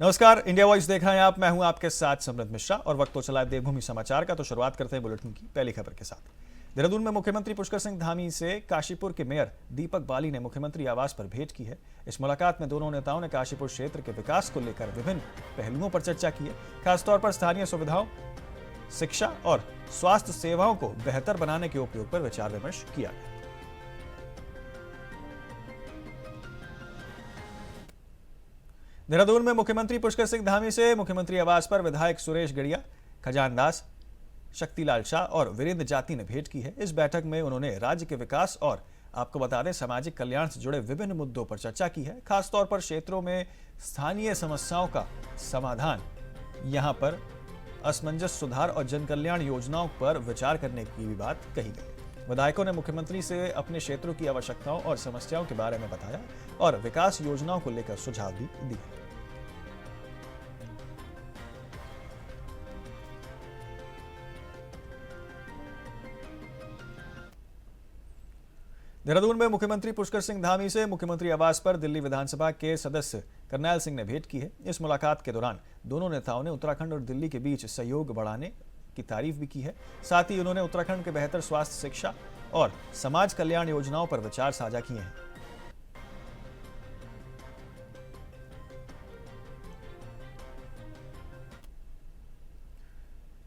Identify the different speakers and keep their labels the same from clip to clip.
Speaker 1: नमस्कार, India voice देख रहे हैं आप। मैं हूं आपके साथ समृद्ध मिश्रा और वक्त तो चला है देवभूमि समाचार का। तो शुरुआत करते हैं बुलेटिन की पहली खबर के साथ। देहरादून में मुख्यमंत्री पुष्कर सिंह धामी से काशीपुर के मेयर दीपक बाली ने मुख्यमंत्री आवास पर भेंट की है। इस मुलाकात में दोनों नेताओं ने काशीपुर क्षेत्र के विकास को लेकर विभिन्न पहलुओं पर चर्चा की है। खासतौर पर स्थानीय सुविधाओं, शिक्षा और स्वास्थ्य सेवाओं को बेहतर बनाने के उपयोग पर विचार विमर्श किया गया। देहरादून में मुख्यमंत्री पुष्कर सिंह धामी से मुख्यमंत्री आवास पर विधायक सुरेश गड़िया, खजानदास, शक्तिलाल शाह और वीरेंद्र जाति ने भेंट की है। इस बैठक में उन्होंने राज्य के विकास और आपको बता दें सामाजिक कल्याण से जुड़े विभिन्न मुद्दों पर चर्चा की है। खासतौर पर क्षेत्रों में स्थानीय समस्याओं का समाधान, यहां पर असमंजस सुधार और जन कल्याण योजनाओं पर विचार करने की भी बात कही गई। विधायकों ने मुख्यमंत्री से अपने क्षेत्रों की आवश्यकताओं और समस्याओं के बारे में बताया और विकास योजनाओं को लेकर सुझाव भी दिए। देहरादून में मुख्यमंत्री पुष्कर सिंह धामी से मुख्यमंत्री आवास पर दिल्ली विधानसभा के सदस्य करनैल सिंह ने भेंट की है। इस मुलाकात के दौरान दोनों नेताओं ने उत्तराखंड और दिल्ली के बीच सहयोग बढ़ाने की तारीफ भी की है। साथ ही उन्होंने उत्तराखंड के बेहतर स्वास्थ्य, शिक्षा और समाज कल्याण योजनाओं पर विचार साझा किए हैं।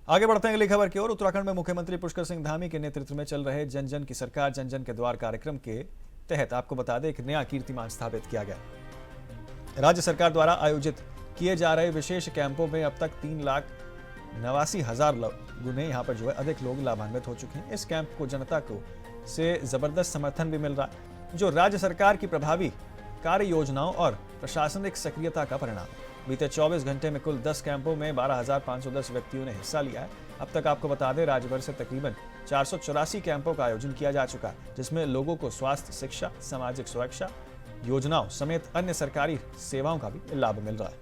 Speaker 1: आगे बढ़ते हैं अगली खबर की ओर। उत्तराखंड में मुख्यमंत्री पुष्कर सिंह धामी के नेतृत्व में चल रहे जन जन की सरकार, जन जन के द्वार कार्यक्रम के तहत आपको बता दें एक नया कीर्तिमान स्थापित किया गया। राज्य सरकार द्वारा आयोजित किए जा रहे विशेष कैंपों में अब तक 3,89,000 गुने यहाँ पर अधिक लोग लाभान्वित हो चुके हैं। इस कैंप को जनता को से जबरदस्त समर्थन भी मिल रहा है, जो राज्य सरकार की प्रभावी कार्य योजनाओं और प्रशासनिक सक्रियता का परिणाम है। बीते 24 घंटे में कुल 10 कैंपों में 12,510 व्यक्तियों ने हिस्सा लिया है। अब तक आपको बता दें राज्य भर से तकरीबन 484 कैंपों का आयोजन किया जा चुका है, जिसमें लोगों को स्वास्थ्य, शिक्षा, सामाजिक सुरक्षा योजनाओं समेत अन्य सरकारी सेवाओं का भी लाभ मिल रहा है।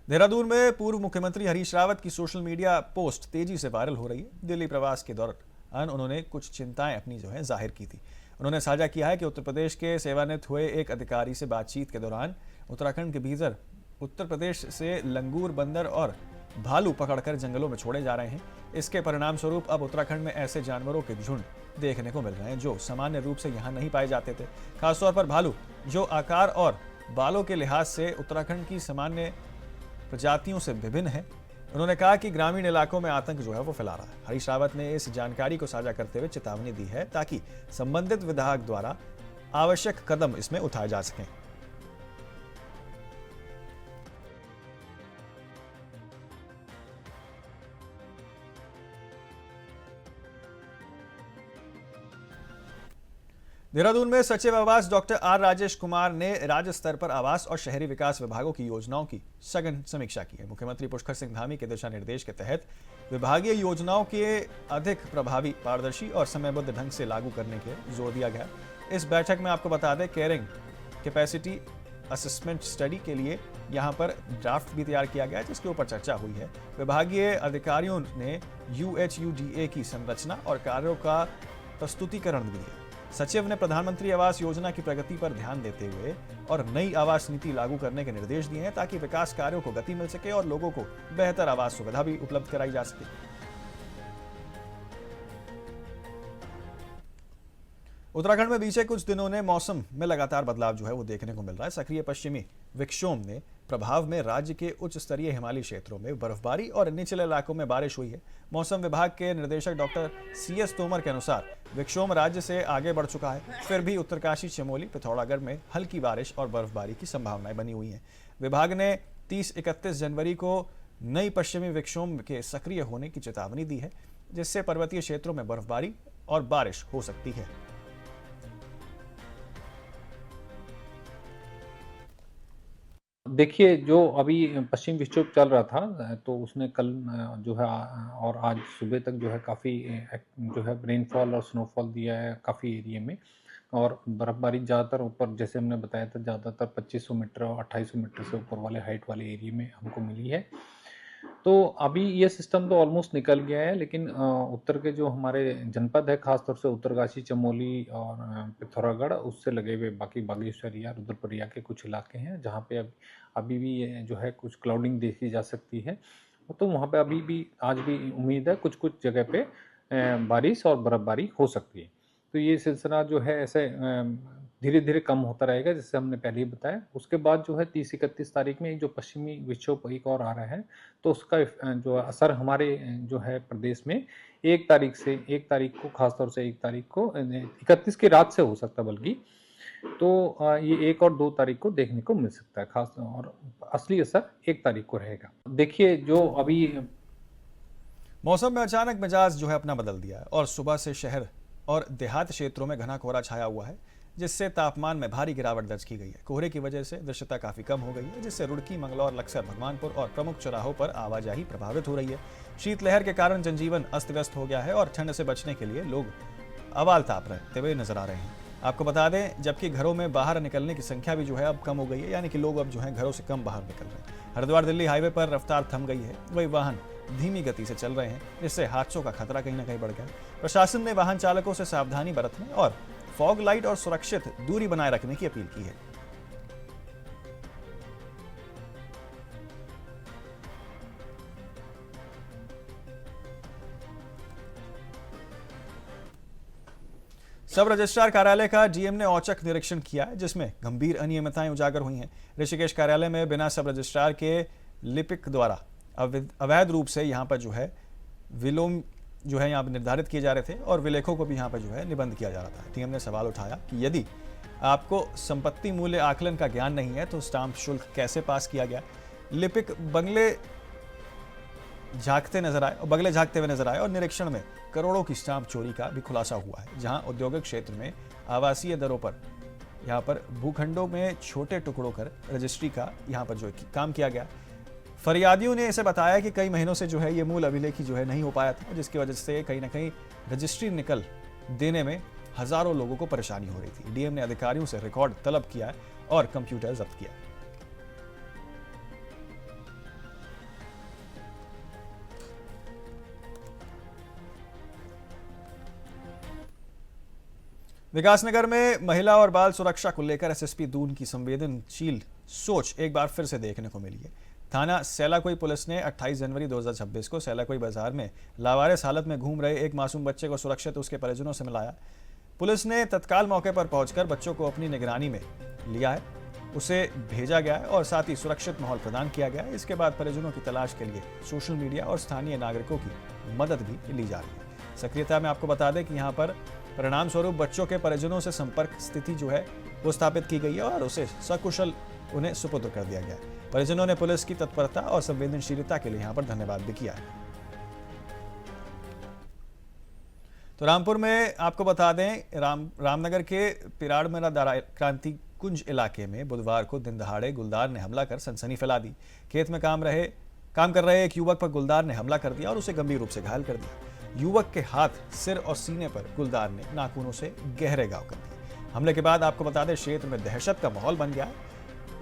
Speaker 1: देहरादून में पूर्व मुख्यमंत्री हरीश रावत की सोशल मीडिया पोस्ट तेजी से वायरल हो रही है। दिल्ली प्रवास के दौरान उन्होंने कुछ चिंताएं अपनी जाहिर की थी। उन्होंने साझा किया है कि उत्तर प्रदेश के सेवानिवृत्त हुए एक अधिकारी से बातचीत के दौरान उत्तराखंड के भीतर उत्तर प्रदेश से लंगूर, बंदर और भालू पकड़कर जंगलों में छोड़े जा रहे हैं। इसके परिणाम स्वरूप अब उत्तराखंड में ऐसे जानवरों के झुंड देखने को मिल रहे हैं जो सामान्य रूप से यहाँ नहीं पाए जाते थे। खासतौर पर भालू, जो आकार और बालों के लिहाज से उत्तराखंड की सामान्य प्रजातियों से विभिन्न है। उन्होंने कहा कि ग्रामीण इलाकों में आतंक वो फैला रहा है। हरीश रावत ने इस जानकारी को साझा करते हुए चेतावनी दी है ताकि संबंधित विभाग द्वारा आवश्यक कदम इसमें उठाए जा सकें। देहरादून में सचिव आवास डॉक्टर आर राजेश कुमार ने राज्य स्तर पर आवास और शहरी विकास विभागों की योजनाओं की सघन समीक्षा की है। मुख्यमंत्री पुष्कर सिंह धामी के दिशा निर्देश के तहत विभागीय योजनाओं के अधिक प्रभावी, पारदर्शी और समयबद्ध ढंग से लागू करने के जोर दिया गया। इस बैठक में आपको बता दें केयरिंग कैपेसिटी असेसमेंट स्टडी के लिए यहां पर ड्राफ्ट भी तैयार किया गया है, जिसके ऊपर चर्चा हुई है। विभागीय अधिकारियों ने UHUDA की संरचना और कार्यों का प्रस्तुतिकरण भी दिया। सचिव ने प्रधानमंत्री आवास योजना की प्रगति पर ध्यान देते हुए और नई आवास नीति लागू करने के निर्देश दिए हैं ताकि विकास कार्यों को गति मिल सके और लोगों को बेहतर आवास सुविधा भी उपलब्ध कराई जा सके। उत्तराखंड में बीते कुछ दिनों ने मौसम में लगातार बदलाव वो देखने को मिल रहा है। सक्रिय पश्चिमी विक्षोभ ने प्रभाव में राज्य के उच्च स्तरीय हिमालयी क्षेत्रों में बर्फबारी और निचले इलाकों में बारिश हुई है। मौसम विभाग के निदेशक डॉक्टर CS तोमर के अनुसार विक्षोभ राज्य से आगे बढ़ चुका है, फिर भी उत्तरकाशी, चमोली, पिथौरागढ़ में हल्की बारिश और बर्फबारी की संभावनाएं बनी हुई हैं। विभाग ने 30-31 जनवरी को नई पश्चिमी विक्षोभ के सक्रिय होने की चेतावनी दी है, जिससे पर्वतीय क्षेत्रों में बर्फबारी और बारिश हो सकती है।
Speaker 2: देखिए, जो अभी पश्चिम विक्षोभ चल रहा था तो उसने कल जो है और आज सुबह तक जो है काफ़ी जो है रेनफॉल और स्नोफॉल दिया है काफ़ी एरिया में और बर्फ़बारी ज़्यादातर ऊपर जैसे हमने बताया था ज़्यादातर 2500 मीटर और 2800 मीटर से ऊपर वाले हाइट वाले एरिया में हमको मिली है। तो अभी ये सिस्टम तो ऑलमोस्ट निकल गया है लेकिन उत्तर के जो हमारे जनपद है ख़ास तौर से उत्तरकाशी, चमोली और पिथौरागढ़ उससे लगे हुए बाकी बागेश्वर या रुद्रप्रयाग के कुछ इलाके हैं जहाँ पे अभी भी ये जो है कुछ क्लाउडिंग देखी जा सकती है। तो वहाँ पे अभी भी आज भी उम्मीद है कुछ-कुछ जगह पे बारिश और बर्फ़बारी हो सकती है। तो ये सिलसिला जो है ऐसे धीरे-धीरे कम होता रहेगा जैसे हमने पहले ही बताया। उसके बाद जो है 30-31 तारीख में जो पश्चिमी विक्षोभ एक और आ रहा है तो उसका जो असर हमारे जो है प्रदेश में 1 तारीख को ख़ास तौर से 1 तारीख को 31 की रात से हो सकता है बल्कि। तो ये 1 और 2 तारीख को देखने को मिल सकता है ख़ास और असली असर 1 तारीख को रहेगा। देखिए जो अभी
Speaker 1: मौसम में अचानक मिजाज जो है अपना बदल दिया है और सुबह से शहर और देहात क्षेत्रों में घना कोहरा छाया हुआ है, जिससे तापमान में भारी गिरावट दर्ज की गई है। कोहरे की वजह से दृश्यता काफी कम हो गई है, जिससे रुड़की, मंगलौर, लक्सर, भगवानपुर और प्रमुख चौराहों पर आवाजाही प्रभावित हो रही है। शीतलहर के कारण जनजीवन अस्त व्यस्त हो गया है और ठंड से बचने के लिए लोग अवाल ताप रहते हुए नजर आ रहे हैं। आपको बता दें, जबकि घरों में बाहर निकलने की संख्या भी जो है अब कम हो गई है, यानी कि लोग अब जो है घरों से कम बाहर निकल रहे हैं। हरिद्वार दिल्ली हाईवे पर रफ्तार थम गई है, वही वाहन धीमी गति से चल रहे हैं, जिससे हादसों का खतरा कहीं ना कहीं बढ़ गया। प्रशासन ने वाहन चालकों से सावधानी बरतने और फॉग लाइट और सुरक्षित दूरी बनाए रखने की अपील की है। सब रजिस्ट्रार कार्यालय का डीएम ने औचक निरीक्षण किया है, जिसमें गंभीर अनियमितताएं उजागर हुई हैं। ऋषिकेश कार्यालय में बिना सब रजिस्ट्रार के लिपिक द्वारा अवैध रूप से यहाँ पर जो है विलोम जो है यहाँ पर निर्धारित किए जा रहे थे और विलेखों को भी यहाँ पर जो है निबंध किया जा रहा था। डीएम ने सवाल उठाया कि यदि आपको संपत्ति मूल्य आकलन का ज्ञान नहीं है तो स्टाम्प शुल्क कैसे पास किया गया। लिपिक बंगले झांकते हुए नजर आए और निरीक्षण में करोड़ों की स्टाम्प चोरी का भी खुलासा हुआ है, जहां औद्योगिक क्षेत्र में आवासीय दरों पर यहां पर भूखंडों में छोटे टुकड़ों कर रजिस्ट्री का यहां पर जो काम किया गया। फरियादियों ने इसे बताया कि कई महीनों से जो है ये मूल अभिलेखी जो है नहीं हो पाया था, जिसकी वजह से कहीं ना कहीं रजिस्ट्री निकल देने में हजारों लोगों को परेशानी हो रही थी। डीएम ने अधिकारियों से रिकॉर्ड तलब किया और कंप्यूटर जब्त किया। विकासनगर में महिला और बाल सुरक्षा को लेकर एसएसपी दून की संवेदनशील सोच एक बार फिर से देखने को मिली है। थाना सेलाकोई पुलिस ने 28 जनवरी 2026 को सेलाकोई बाजार में लावारिस हालत में घूम रहे एक मासूम बच्चे को सुरक्षित उसके परिजनों से मिलाया। पुलिस ने तत्काल मौके पर पहुंचकर बच्चों को अपनी निगरानी में लिया है, उसे भेजा गया है और साथ ही सुरक्षित माहौल प्रदान किया गया है। इसके बाद परिजनों की तलाश के लिए सोशल मीडिया और स्थानीय नागरिकों की मदद भी ली जा रही है। सक्रियता में आपको बता दें कि यहाँ पर परिणाम स्वरूप बच्चों के परिजनों से संपर्क स्थिति जो है वो स्थापित की गई है और उसे सकुशल उन्हें सुपुर्द कर दिया गया। परिजनों ने पुलिस की तत्परता और संवेदनशीलता के लिए यहाँ पर धन्यवाद भी किया है। तो रामपुर में आपको बता दें, रामनगर के पिराड़मेरा क्रांति कुंज इलाके में बुधवार को दिन दहाड़े गुलदार ने हमला कर सनसनी फैला दी। खेत में काम कर रहे एक युवक पर गुलदार ने हमला कर दिया और उसे गंभीर रूप से घायल कर दिया। युवक के हाथ, सिर और सीने पर गुलदार ने नाखूनों से गहरे घाव कर दिए। हमले के बाद आपको बता दें क्षेत्र में दहशत का माहौल बन गया।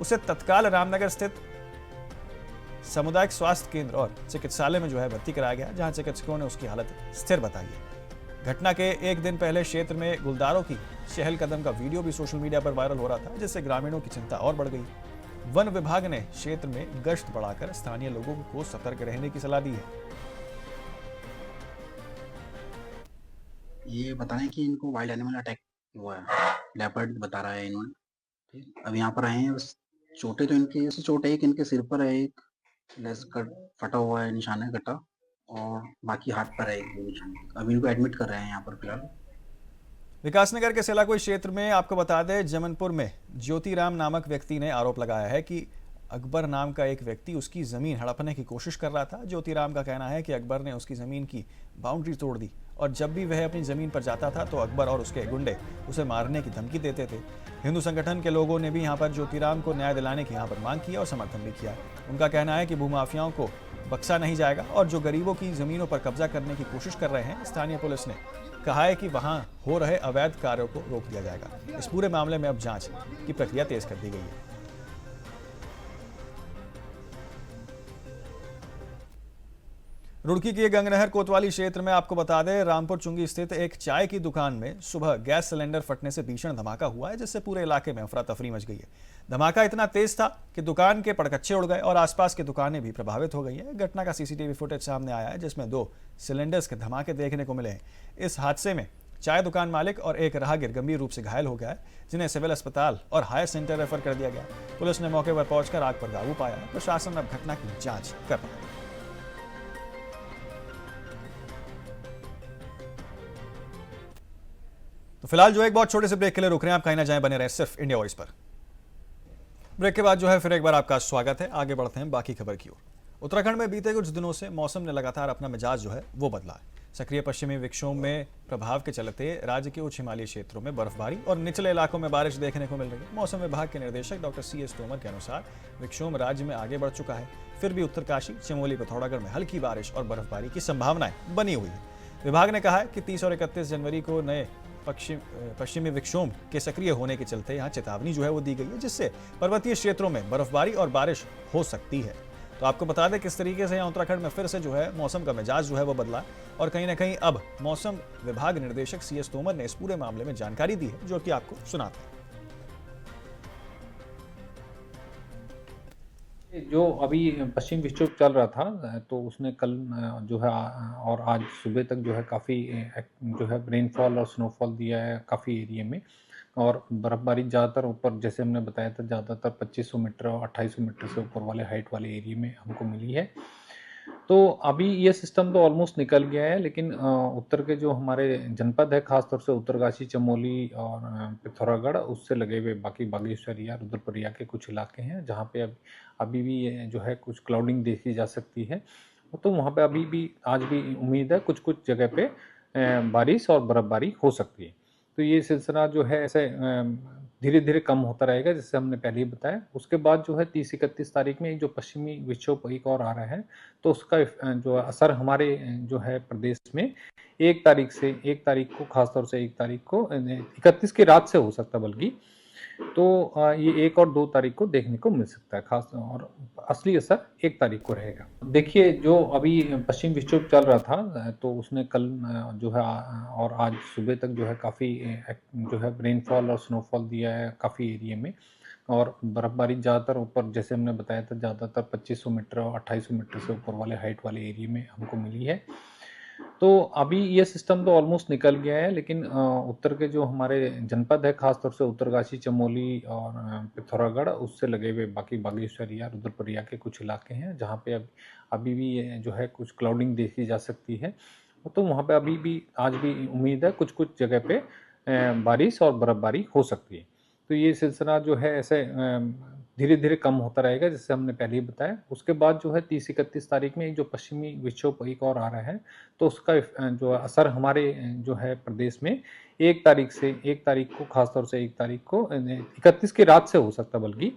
Speaker 1: उसे तत्काल रामनगर स्थित सामुदायिक स्वास्थ्य केंद्र और चिकित्सालय में जो है भर्ती कराया गया, जहां चिकित्सकों ने उसकी हालत स्थिर बताई है। घटना के एक दिन पहले क्षेत्र में गुलदारों की चहलकदम का वीडियो भी सोशल मीडिया पर वायरल हो रहा था, जिससे ग्रामीणों की चिंता और बढ़ गई। वन विभाग ने क्षेत्र में गश्त बढ़ाकर स्थानीय लोगों को सतर्क रहने की सलाह दी है।
Speaker 3: ये बता रहे हैं कि इनको वाइल्ड एनिमल अटैक हुआ है, लेपर्ड बता रहा है इन्होंने। ठीक, अब यहाँ पर आए हैं, बस चोटें तो इनके ऐसे चोट है, एक इनके सिर पर है, एक लेस कट फटा हुआ है, निशान है कटा, और बाकी हाथ पर है एक निशान। अब इनको एडमिट कर रहे हैं यहाँ पर फिलहाल।
Speaker 1: विकासनगर के सेलाकोई क्षेत्र में आपको बता दें, जमनपुर में ज्योतिराम नामक व्यक्ति ने आरोप लगाया है कि अकबर नाम का एक व्यक्ति उसकी ज़मीन हड़पने की कोशिश कर रहा था। ज्योतिराम का कहना है कि अकबर ने उसकी ज़मीन की बाउंड्री तोड़ दी और जब भी वह अपनी ज़मीन पर जाता था तो अकबर और उसके गुंडे उसे मारने की धमकी देते थे। हिंदू संगठन के लोगों ने भी यहाँ पर ज्योतिराम को न्याय दिलाने की यहाँ पर मांग की और समर्थन भी किया। उनका कहना है कि भूमाफियाओं को बख्शा नहीं जाएगा और जो गरीबों की ज़मीनों पर कब्जा करने की कोशिश कर रहे हैं, स्थानीय पुलिस ने कहा है कि वहां हो रहे अवैध कार्यों को रोक दिया जाएगा। इस पूरे मामले में अब जांच की प्रक्रिया तेज कर दी गई है। रुड़की के गंगनहर कोतवाली क्षेत्र में आपको बता दें, रामपुर चुंगी स्थित एक चाय की दुकान में सुबह गैस सिलेंडर फटने से भीषण धमाका हुआ है, जिससे पूरे इलाके में अफरा तफरी मच गई है। धमाका इतना तेज था कि दुकान के पड़कच्चे उड़ गए और आसपास की दुकानें भी प्रभावित हो गई हैं। घटना का सीसीटीवी फुटेज सामने आया है, जिसमें 2 सिलेंडर्स के धमाके देखने को मिले हैं। इस हादसे में चाय दुकान मालिक और एक राहगीर गंभीर रूप से घायल हो गया है, जिन्हें सिविल अस्पताल और हायर सेंटर रेफर कर दिया गया। पुलिस ने मौके पर पहुंचकर आग पर काबू पाया है। प्रशासन अब घटना की जांच कर रहा है। तो फिलहाल जो एक बहुत छोटे से ब्रेक के लिए रुक रहे हैं, आप कहीं ना जाएं, बने रहे सिर्फ इंडिया वॉइस पर। ब्रेक के बाद जो है फिर एक बार आपका स्वागत है। आगे बढ़ते हैं बाकी खबर की ओर। उत्तराखंड में बीते कुछ दिनों से मौसम ने लगातार अपना मिजाज जो है वो बदला है। सक्रिय पश्चिमी विक्षोभ में प्रभाव के चलते राज्य के उच्च हिमालयी क्षेत्रों में बर्फबारी और निचले इलाकों में बारिश देखने को मिल रही है। मौसम विभाग के निदेशक डॉक्टर CS तोमर के अनुसार विक्षोभ राज्य में आगे बढ़ चुका है, फिर भी उत्तरकाशी, चमोली, पिथौरागढ़ में हल्की बारिश और बर्फबारी की संभावनाएं बनी हुई है। विभाग ने कहा है कि 30 और 31 जनवरी को नए पश्चिमी विक्षोभ के सक्रिय होने के चलते यहाँ चेतावनी जो है वो दी गई है, जिससे पर्वतीय क्षेत्रों में बर्फबारी और बारिश हो सकती है। तो आपको बता दें किस तरीके से यहाँ उत्तराखंड में फिर से जो है मौसम का मिजाज जो है वो बदला और कहीं ना कहीं अब मौसम विभाग निर्देशक CS तोमर ने इस पूरे मामले में जानकारी दी है, जो कि आपको सुनाते हैं।
Speaker 2: जो अभी पश्चिम विक्षोभ चल रहा था, तो उसने कल जो है और आज सुबह तक जो है काफ़ी जो है रेनफॉल और स्नोफॉल दिया है काफ़ी एरिया में, और बर्फबारी ज़्यादातर ऊपर, जैसे हमने बताया था, ज़्यादातर 2500 मीटर और 2800 मीटर से ऊपर वाले हाइट वाले एरिया में हमको मिली है। तो अभी ये सिस्टम तो ऑलमोस्ट निकल गया है, लेकिन उत्तर के जो हमारे जनपद है, खासतौर से उत्तरकाशी, चमोली और पिथौरागढ़, उससे लगे हुए बाकी बागेश्वर या रुद्रप्रयाग के कुछ इलाके हैं जहाँ पे अभी भी ये जो है कुछ क्लाउडिंग देखी जा सकती है। तो वहाँ पे अभी भी आज भी उम्मीद है कुछ कुछ जगह पे बारिश और बर्फबारी हो सकती है। तो ये सिलसिला जो है ऐसे धीरे धीरे कम होता रहेगा, जैसे हमने पहले ही बताया। उसके बाद जो है 30-31 तारीख में जो पश्चिमी विक्षोभ एक और आ रहा है, तो उसका जो असर हमारे जो है प्रदेश में 1 तारीख को, खासतौर से 1 तारीख को, 31 की रात से हो सकता है बल्कि। तो ये 1 और 2 तारीख को देखने को मिल सकता है खास, और असली असर 1 तारीख को रहेगा। देखिए, जो अभी पश्चिम विक्षोभ चल रहा था, तो उसने कल जो है और आज सुबह तक जो है काफ़ी जो है रेनफॉल और स्नोफॉल दिया है काफ़ी एरिया में, और बर्फबारी ज़्यादातर ऊपर, जैसे हमने बताया था, ज़्यादातर 2500 मीटर और 2800 मीटर से ऊपर वाले हाइट वाले एरिया में हमको मिली है। तो अभी ये सिस्टम तो ऑलमोस्ट निकल गया है, लेकिन उत्तर के जो हमारे जनपद है, खासतौर से उत्तरकाशी, चमोली और पिथौरागढ़, उससे लगे हुए बाकी बागेश्वर या रुद्रप्रयाग के कुछ इलाके हैं जहाँ पे अभी भी ये जो है कुछ क्लाउडिंग देखी जा सकती है। तो वहाँ पे अभी भी आज भी उम्मीद है कुछ कुछ जगह पे बारिश और बर्फबारी हो सकती है। तो ये सिलसिला जो है ऐसे धीरे धीरे कम होता रहेगा, जैसे हमने पहले ही बताया। उसके बाद जो है 30-31 तारीख में जो पश्चिमी विक्षोभ एक और आ रहा है, तो उसका जो असर हमारे जो है प्रदेश में 1 तारीख को, खासतौर से 1 तारीख को, 31 की रात से हो सकता है बल्कि।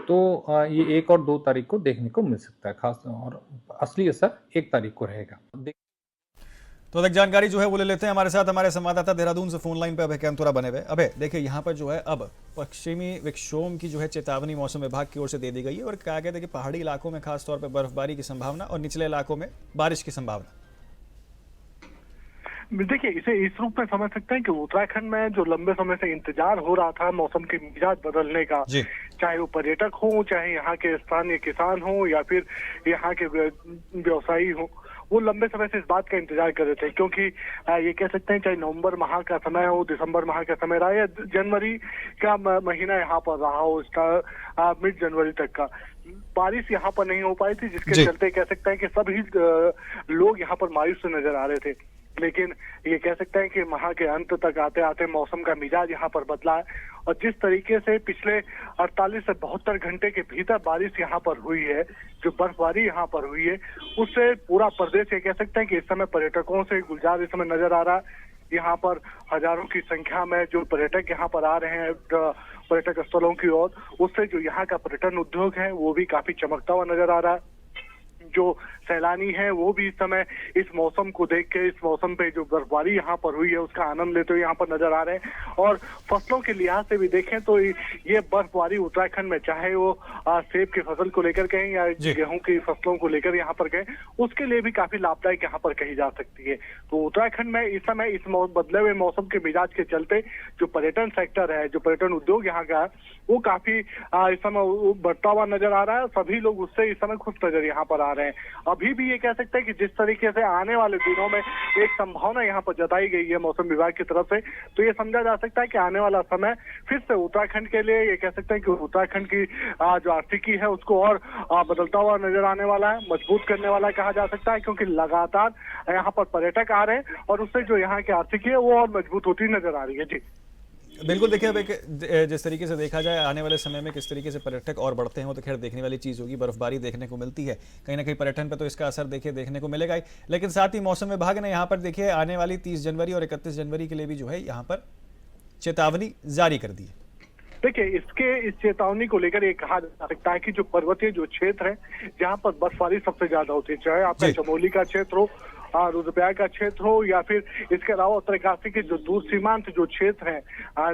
Speaker 2: तो ये 1 और 2 तारीख को देखने को मिल सकता है खास, और असली असर 1 तारीख को रहेगा।
Speaker 1: तो अधिक जानकारी जो है वो ले लेते हैं। हमारे साथ हमारे संवाददाता देहरादून से फोन लाइन पे अभय कैमतुरा बने हुए। अभय, देखिए यहाँ पर जो है अब पश्चिमी विक्षोभ की जो है चेतावनी मौसम विभाग की ओर से दे दी गई है, और कहा गया था कि पहाड़ी इलाकों में खासतौर पर बर्फबारी की संभावना और निचले इलाकों में बारिश की संभावना।
Speaker 4: देखिए, इसे इस रूप में समझ सकते हैं कि उत्तराखंड में जो लंबे समय से इंतजार हो रहा था मौसम के मिजाज बदलने का, चाहे वो पर्यटक हो, चाहे यहाँ के स्थानीय किसान हो, या फिर यहाँ के व्यवसायी हो, वो लंबे समय से इस बात का इंतजार कर रहे थे। क्योंकि ये कह सकते हैं, चाहे नवंबर माह का समय हो, दिसंबर माह का समय रहा, या जनवरी का महीना यहाँ पर रहा हो, इसका मिड जनवरी तक का, बारिश यहाँ पर नहीं हो पाई थी, जिसके चलते कह सकते हैं कि सभी लोग यहाँ पर मायूस से नजर आ रहे थे। लेकिन ये कह सकते हैं कि माह के अंत तक आते आते मौसम का मिजाज यहाँ पर बदला है और जिस तरीके से पिछले 48 से 72 घंटे के भीतर बारिश यहाँ पर हुई है, जो बर्फबारी यहाँ पर हुई है, उससे पूरा प्रदेश ये कह सकते हैं कि इस समय पर्यटकों से गुलजार इस समय नजर आ रहा है। यहाँ पर हजारों की संख्या में जो पर्यटक यहाँ पर आ रहे हैं पर्यटक स्थलों की ओर, उससे जो यहाँ का पर्यटन उद्योग है वो भी काफी चमकता हुआ नजर आ रहा है। जो सैलानी है वो भी इस समय इस मौसम को देख के, इस मौसम पे जो बर्फबारी यहाँ पर हुई है उसका आनंद लेते हुए यहाँ पर नजर आ रहे हैं। और फसलों के लिहाज से भी देखें तो ये बर्फबारी उत्तराखंड में, चाहे वो सेब की फसल को लेकर कहें या गेहूं की फसलों को लेकर यहाँ पर कहें, उसके लिए भी काफी लाभदायक यहाँ पर कही जा सकती है। तो उत्तराखंड में इस समय इस बदले हुए मौसम के मिजाज के चलते जो पर्यटन सेक्टर है, जो पर्यटन उद्योग यहाँ का है, वो काफी इस समय बढ़ता हुआ नजर आ रहा है। सभी लोग उससे इस समय खुश नजर यहाँ पर आ रहे हैं। अभी भी ये कह सकते हैं कि जिस तरीके से आने वाले दिनों में एक संभावना यहाँ पर जताई गई है मौसम विभाग की तरफ से, तो ये समझा जा सकता है कि आने वाला समय फिर से उत्तराखंड के लिए, ये कह सकते हैं कि उत्तराखंड की जो आर्थिकी है उसको और बदलता हुआ नजर आने वाला है, मजबूत करने वाला कहा जा सकता है, क्योंकि लगातार यहाँ पर पर्यटक आ रहे हैं और उससे जो यहाँ की आर्थिकी है वो और मजबूत होती नजर आ रही है। जी
Speaker 1: बिल्कुल, देखिए अब जिस तरीके से देखा जाए आने वाले समय में किस तरीके से पर्यटक और बढ़ते हैं वो तो खैर देखने वाली चीज़ होगी। बर्फबारी देखने को मिलती है, कहीं ना कहीं पर्यटन पर तो इसका असर देखने को मिलेगा ही। लेकिन साथ ही मौसम विभाग ने यहाँ पर देखिए आने वाली 30 जनवरी और 31 जनवरी के लिए भी जो है यहाँ पर चेतावनी जारी कर दी है।
Speaker 4: देखिए, इस चेतावनी को लेकर ये कहा जा सकता है कि जो पर्वतीय जो क्षेत्र है जहाँ पर बर्फबारी सबसे ज्यादा होती है, चाहे आपका चमोली का क्षेत्र हो, रुद्रप्रयाग का क्षेत्र हो, या फिर इसके अलावा उत्तरकाशी के जो दूर सीमांत जो क्षेत्र है,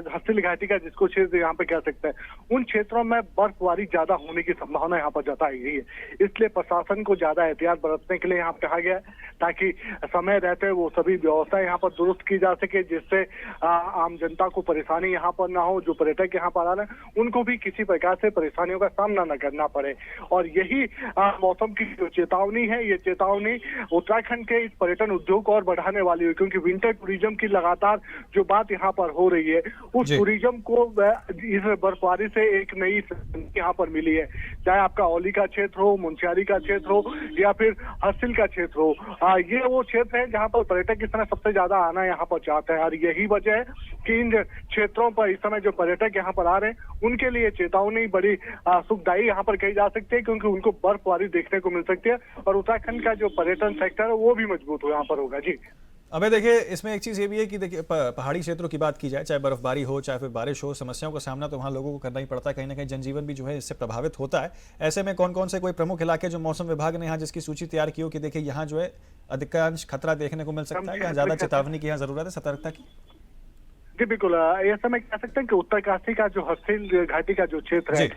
Speaker 4: हस्तिल घाटी का जिसको क्षेत्र यहाँ पे कह सकते हैं, उन क्षेत्रों में बर्फबारी ज्यादा होने की संभावना यहाँ पर जताई गई है। इसलिए प्रशासन को ज्यादा एहतियात बरतने के लिए यहाँ कहा गया है, ताकि समय रहते वो सभी व्यवस्था यहाँ पर दुरुस्त की जा सके, जिससे आम जनता को परेशानी यहाँ पर ना हो। जो पर्यटक यहाँ पर आ रहे हैं उनको भी किसी प्रकार से परेशानियों का सामना न करना पड़े। और यही मौसम की जो चेतावनी है, ये चेतावनी उत्तराखंड के पर्यटन उद्योग को और बढ़ाने वाली है, क्योंकि विंटर टूरिज्म की लगातार जो बात यहाँ पर हो रही है, उस टूरिज्म को इस बर्फबारी से एक नई यहाँ पर मिली है। चाहे आपका औली का क्षेत्र हो, मुंशियारी का क्षेत्र हो, या फिर हस्तिल का क्षेत्र हो, ये वो क्षेत्र है जहाँ पर पर्यटक इस समय सबसे ज्यादा आना यहाँ पर चाहते हैं। और यही वजह है कि इन क्षेत्रों पर इस समय जो पर्यटक यहाँ पर आ रहे हैं उनके लिए चेतावनी बड़ी सुखदायी यहाँ पर कही जा सकती है, क्योंकि उनको बर्फबारी देखने को मिल सकती है और उत्तराखंड का जो पर्यटन सेक्टर है वो भी मजबूत यहाँ पर होगा। जी
Speaker 1: अबे देखिए, इसमें एक चीज़ ये भी है कि देखिए पहाड़ी क्षेत्रों की बात की जाए, चाहे बर्फबारी हो चाहे फिर बारिश हो, समस्याओं का सामना तो वहाँ लोगों को करना ही पड़ता है। कहीं ना कहीं जनजीवन भी जो है इससे प्रभावित होता है। ऐसे में कौन कौन से कोई प्रमुख इलाके जो मौसम विभाग ने यहाँ जिसकी सूची तैयार की हो कि देखिए यहाँ जो है अधिकांश खतरा देखने को मिल सकता है, यहाँ ज़्यादा चेतावनी की यहाँ ज़रूरत है, सतर्कता की?
Speaker 4: जी बिल्कुल, ऐसा मैं कह सकते हैं कि उत्तरकाशी का जो हस्तिल घाटी का जो क्षेत्र है,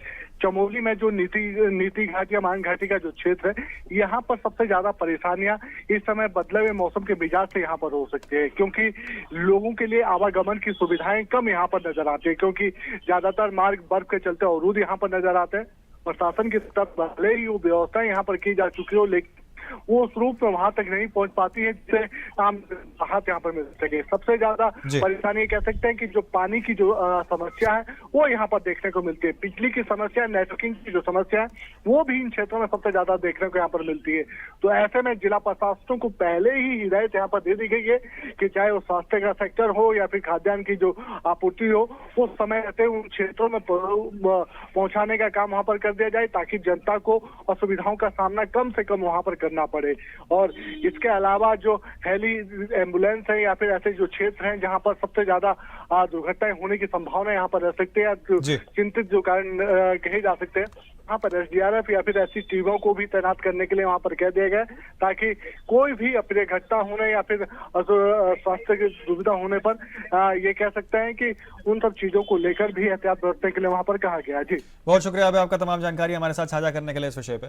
Speaker 4: चमोली में जो नीति घाटी या मान घाटी का जो क्षेत्र है, यहाँ पर सबसे ज्यादा परेशानियां इस समय बदले हुए मौसम के मिजाज से यहाँ पर हो सकती है, क्योंकि लोगों के लिए आवागमन की सुविधाएं कम यहाँ पर नजर आती है, क्योंकि ज्यादातर मार्ग बर्फ के चलते अवरुद्ध यहाँ पर नजर आते हैं। प्रशासन की तरफ भले ही वो व्यवस्थाएं यहाँ पर की जा चुकी हो, लेकिन वो उस रूप में वहां तक नहीं पहुंच पाती है जिससे आम राहत यहाँ पर मिल सके। सबसे ज्यादा परेशानी कह सकते हैं कि जो पानी की जो समस्या है वो यहाँ पर देखने को मिलती है। बिजली की समस्या, नेटवर्किंग की जो समस्या है वो भी इन क्षेत्रों में सबसे ज्यादा देखने को यहाँ पर मिलती है। तो ऐसे में जिला प्रशासनों को पहले ही हिदायत यहाँ पर दे दी गई है कि चाहे वो स्वास्थ्य का सेक्टर हो या फिर खाद्यान्न की जो आपूर्ति हो, वो समय रहते उन क्षेत्रों में पहुंचाने का काम वहां पर कर दिया जाए, ताकि जनता को असुविधाओं का सामना कम से कम वहां पर करना पड़े। और इसके अलावा जो हेली एम्बुलेंस है या फिर ऐसे जो क्षेत्र हैं जहां पर सबसे ज्यादा दुर्घटनाएं होने की संभावना यहाँ पर रह सकती है, चिंतित जो कारण कहे जा सकते हैं, वहाँ पर एसडीआरएफ या फिर ऐसी टीमों को भी तैनात करने के लिए वहाँ पर कह दिया गया, ताकि कोई भी अप्रिय घटना होने या फिर स्वास्थ्य की दुविधा होने पर ये कह सकते हैं कि उन सब चीजों को लेकर भी एहतियात बरतने के लिए वहाँ पर कहा गया। जी
Speaker 1: बहुत शुक्रिया आपका तमाम जानकारी हमारे साथ साझा करने के लिए इस विषय पे।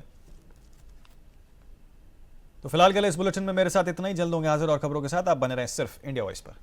Speaker 1: तो फिलहाल के लिए इस बुलेटिन में मेरे साथ इतना ही। जल्द होंगे हाजिर और खबरों के साथ। आप बने रहें सिर्फ इंडिया वॉइस पर।